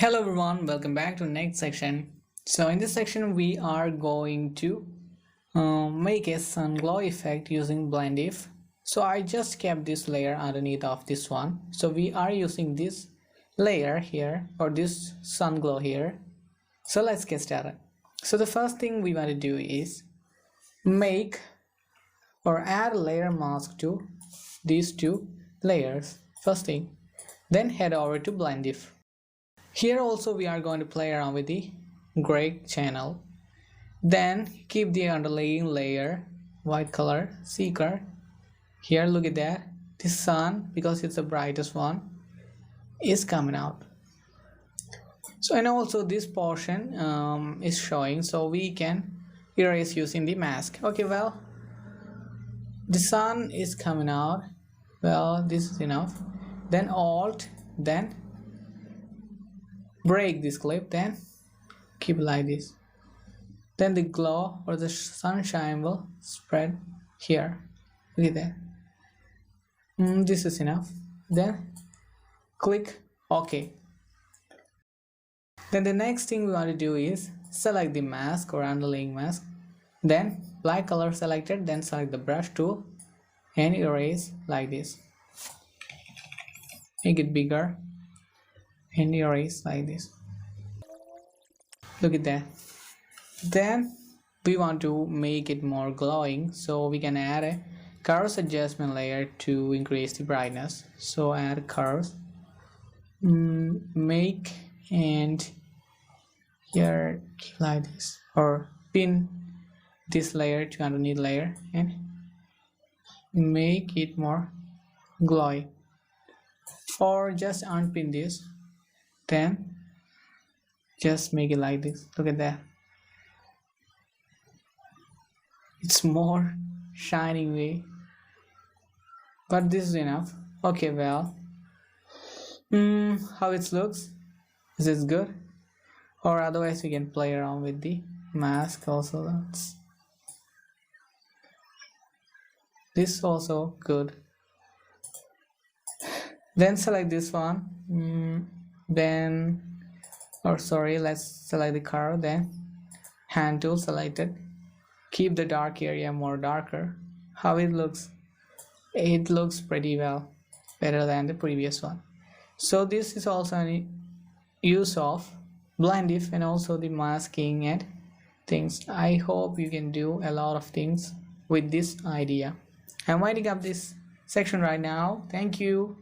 Hello everyone, welcome back to the next section. So in this section we are going to make a sun glow effect using blend if. So I just kept this layer underneath of this one. So we are using this layer here or this sun glow here. So let's get started. So the first thing we want to do is make or add a layer mask to these two layers. First thing, then head over to blend if. Here also we are going to play around with the gray channel. Then keep the underlying layer white color seeker. Here look at that. The sun, because it's the brightest one, is coming out. So and also this portion is showing, so we can erase using the mask. Okay, well the sun is coming out. Well, this is enough. Then Alt, then break this clip, then keep it like this. Then the glow or the sunshine will spread here. Look at that. This is enough. Then click OK. Then the next thing we want to do is select the mask or underlying mask. Then black color selected, then select the brush tool and erase like this. Make it bigger and erase like this. Look at that. Then we want to make it more glowing, so we can add a curves adjustment layer to increase the brightness. So add curves, make, and here like this, or pin this layer to underneath layer and make it more glowy, or just unpin this, then just make it like this. Look at that, it's more shining way, but this is enough. Okay, well how it looks, is this good? Or otherwise we can play around with the mask also. This also good. Then select this one, then let's select the curve, then hand tool selected, keep the dark area more darker. How it looks, it looks pretty well, better than the previous one. So this is also an use of blend if and also the masking and things. I hope you can do a lot of things with this idea. I'm winding up this section right now. Thank you.